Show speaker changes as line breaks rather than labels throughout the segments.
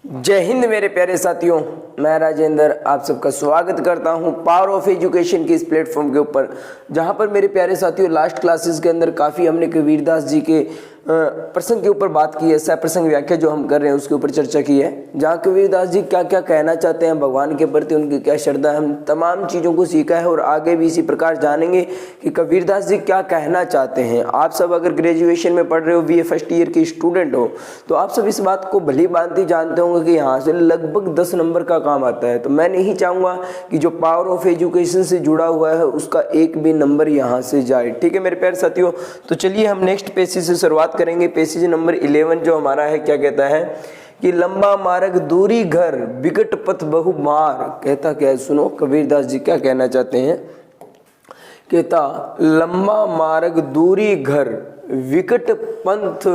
जय हिंद मेरे प्यारे साथियों, मैं राजेंद्र आप सबका स्वागत करता हूं पावर ऑफ एजुकेशन के इस प्लेटफॉर्म के ऊपर, जहां पर मेरे प्यारे साथियों लास्ट क्लासेस के अंदर काफ़ी हमने कबीरदास जी के प्रसंग के ऊपर बात की है। सह प्रसंग व्याख्या जो हम कर रहे हैं उसके ऊपर चर्चा की है, जहाँ कबीरदास जी क्या क्या कहना चाहते हैं भगवान के प्रति, उनकी क्या श्रद्धा है, हम तमाम चीज़ों को सीखा है और आगे भी इसी प्रकार जानेंगे कि कबीरदास जी क्या कहना चाहते हैं। आप सब अगर ग्रेजुएशन में पढ़ रहे हो, BA फर्स्ट ईयर के स्टूडेंट हो, तो आप सब इस बात को भली भांति जानते होंगे कि यहाँ से लगभग 10 नंबर का काम आता है। तो मैं नहीं चाहूँगा कि जो पावर ऑफ एजुकेशन से जुड़ा हुआ है उसका एक भी नंबर यहाँ से जाए। ठीक है मेरे प्यारे साथियों, तो चलिए हम नेक्स्ट पेज से शुरुआत करेंगे। पेज नंबर 11 जो हमारा है, क्या कहता है कि लंबा मार्ग दूरी घर विकट पथ बहु मार। कहता क्या है, सुनो कबीरदास जी क्या कहना चाहते हैं। कहता लंबा मार्ग दूरी घर विकट पंथ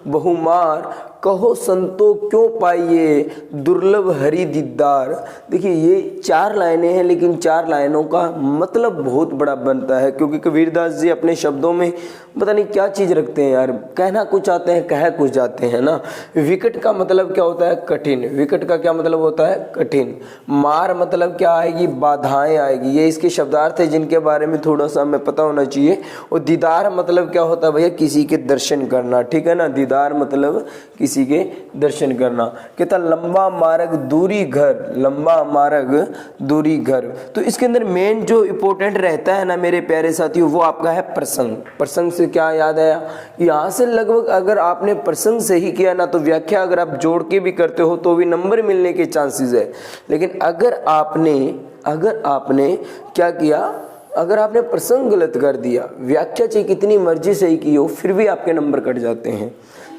बहुमार, कहो संतो क्यों पाइए दुर्लभ हरि दीदार। देखिए ये 4 लाइनें हैं, लेकिन 4 लाइनों का मतलब बहुत बड़ा बनता है, क्योंकि कबीरदास जी अपने शब्दों में पता नहीं क्या चीज़ रखते हैं यार, कहना कुछ आते हैं कह कुछ जाते हैं ना। विकट का मतलब क्या होता है, कठिन। विकट का क्या मतलब होता है, कठिन। मार मतलब क्या आएगी, बाधाएं आएगी। ये इसके शब्दार्थ है जिनके बारे में थोड़ा सा हमें पता होना चाहिए। और दीदार मतलब क्या होता है भैया, किसी के दर्शन करना। ठीक है ना, दीदार मतलब किसी के दर्शन करना। कहता लंबा मार्ग दूरी घर, लंबा मार्ग दूरी घर। तो इसके अंदर मेन जो इंपॉर्टेंट रहता है ना मेरे प्यारे साथियों, वो आपका है प्रसंग। प्रसंग से क्या याद आया, यहाँ से लगभग अगर आपने प्रसंग से ही किया ना, तो व्याख्या अगर आप जोड़ के भी करते हो तो भी नंबर मिलने के चांसेस है। लेकिन अगर आपने क्या किया, अगर आपने प्रसंग गलत कर दिया, व्याख्या चाहे कितनी मर्जी से ही की हो, फिर भी आपके नंबर कट जाते हैं।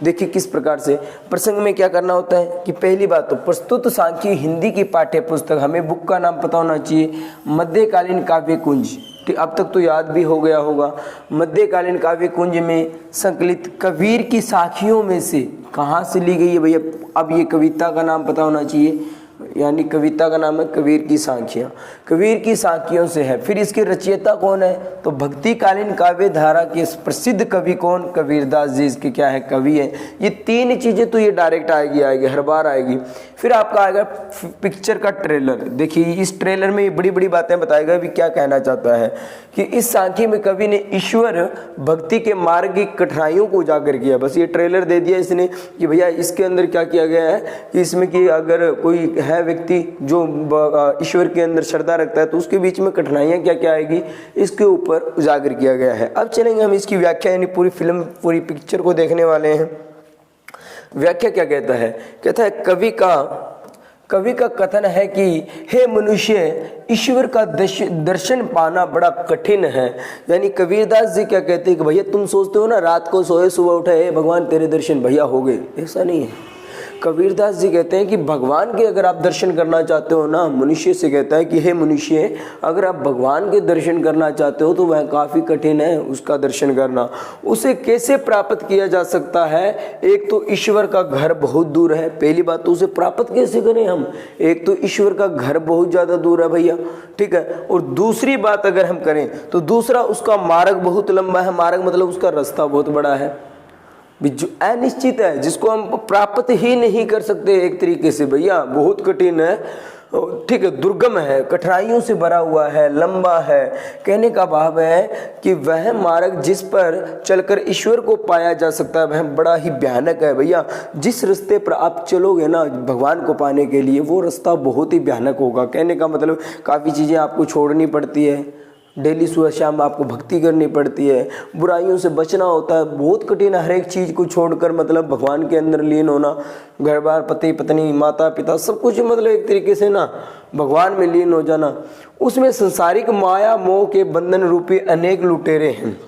देखिए किस प्रकार से प्रसंग में क्या करना होता है कि पहली बात तो प्रस्तुत सांख्यिकी हिंदी की पाठ्य पुस्तक, हमें बुक का नाम पता होना चाहिए, मध्यकालीन काव्य कुंज। ठीक, अब तक तो याद भी हो गया होगा। मध्यकालीन काव्य कुंज में संकलित कबीर की साखियों में से कहाँ से ली गई है भैया, अब ये कविता का नाम पता होना चाहिए, यानी कविता का नाम है कबीर की साखियाँ। कबीर की साखियों से है। फिर इसके रचयिता कौन है, तो भक्तिकालीन काव्य धारा के प्रसिद्ध कवि कौन, कबीरदास जी इसके क्या है, कवि है। ये 3 चीज़ें तो ये डायरेक्ट आएगी हर बार आएगी। फिर आपका आएगा पिक्चर का ट्रेलर। देखिए इस ट्रेलर में ये बड़ी बड़ी बातें बताएगा भी क्या कहना चाहता है कि इस साखी में कवि ने ईश्वर भक्ति के मार्ग की कठिनाइयों को उजागर किया। बस ये ट्रेलर दे दिया इसने कि भैया इसके अंदर क्या किया गया है कि इसमें कि अगर कोई है व्यक्ति जो ईश्वर के अंदर श्रद्धा रखता है तो उसके बीच में कठिनाइयाँ क्या क्या आएगी, इसके ऊपर उजागर किया गया है। अब चलेंगे हम इसकी व्याख्या, यानी पूरी फिल्म पूरी पिक्चर को देखने वाले हैं। व्याख्या क्या कहता है, कहता है कवि का कथन है कि हे मनुष्य, ईश्वर का दर्शन पाना बड़ा कठिन है। यानी कबीरदास जी क्या कहते हैं कि भैया तुम सोचते हो ना रात को सोए सुबह उठे भगवान तेरे दर्शन भैया हो गए, ऐसा नहीं है। कबीरदास जी कहते हैं कि भगवान के अगर आप दर्शन करना चाहते हो ना, मनुष्य से कहता है कि हे मनुष्य, अगर आप भगवान के दर्शन करना चाहते हो तो वह काफ़ी कठिन है उसका दर्शन करना। उसे कैसे प्राप्त किया जा सकता है, एक तो ईश्वर का घर बहुत दूर है, पहली बात तो उसे प्राप्त कैसे करें हम, एक तो ईश्वर का घर बहुत ज़्यादा दूर है भैया, ठीक है। और दूसरी बात अगर हम करें तो दूसरा उसका मार्ग बहुत लंबा है। मार्ग मतलब उसका रास्ता बहुत बड़ा है, जो अनिश्चित है, जिसको हम प्राप्त ही नहीं कर सकते एक तरीके से भैया, बहुत कठिन है, ठीक है, दुर्गम है, कठिनाइयों से भरा हुआ है, लंबा है। कहने का भाव है कि वह मार्ग जिस पर चलकर ईश्वर को पाया जा सकता है वह बड़ा ही भयानक है भैया। जिस रास्ते पर आप चलोगे ना भगवान को पाने के लिए, वो रास्ता बहुत ही भयानक होगा। कहने का मतलब काफ़ी चीज़ें आपको छोड़नी पड़ती है, डेली सुबह शाम आपको भक्ति करनी पड़ती है, बुराइयों से बचना होता है, बहुत कठिन है। हर एक चीज़ को छोड़कर मतलब भगवान के अंदर लीन होना, घर बार पति पत्नी माता पिता सब कुछ मतलब एक तरीके से ना भगवान में लीन हो जाना। उसमें संसारिक माया मोह के बंधन रूपी अनेक लुटेरे हैं।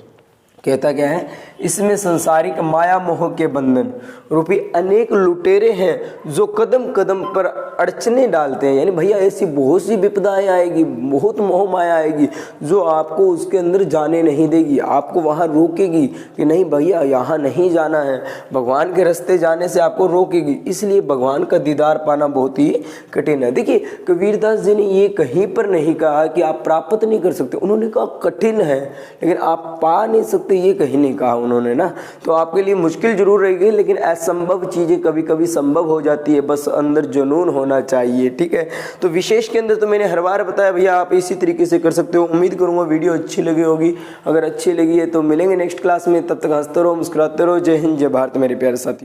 कहता क्या है, इसमें संसारिक माया मोह के बंधन रूपी अनेक लुटेरे हैं जो कदम कदम पर अड़चने डालते हैं। यानी भैया ऐसी बहुत सी विपदाएं आएगी, बहुत मोह माया आएगी जो आपको उसके अंदर जाने नहीं देगी, आपको वहाँ रोकेगी कि नहीं भैया यहाँ नहीं जाना है, भगवान के रास्ते जाने से आपको रोकेगी। इसलिए भगवान का दीदार पाना बहुत ही कठिन है। देखिए कबीरदास जी ने ये कहीं पर नहीं कहा कि आप प्राप्त नहीं कर सकते, उन्होंने कहा कठिन है लेकिन आप पा नहीं सकते, ये कहीं नहीं कहा उन्होंने। उन्होंने ना, तो आपके लिए मुश्किल जरूर रहेगी, लेकिन असंभव चीज़ें कभी कभी संभव हो जाती है, बस अंदर जुनून होना चाहिए। ठीक है, तो विशेष के अंदर तो मैंने हर बार बताया भैया, आप इसी तरीके से कर सकते हो। उम्मीद करूँगा वीडियो अच्छी लगी होगी। अगर अच्छी लगी है तो मिलेंगे नेक्स्ट क्लास में, तब तक हंसते रहो, मुस्कुराते रहो। जय हिंद, जय भारत मेरे प्यारे साथी।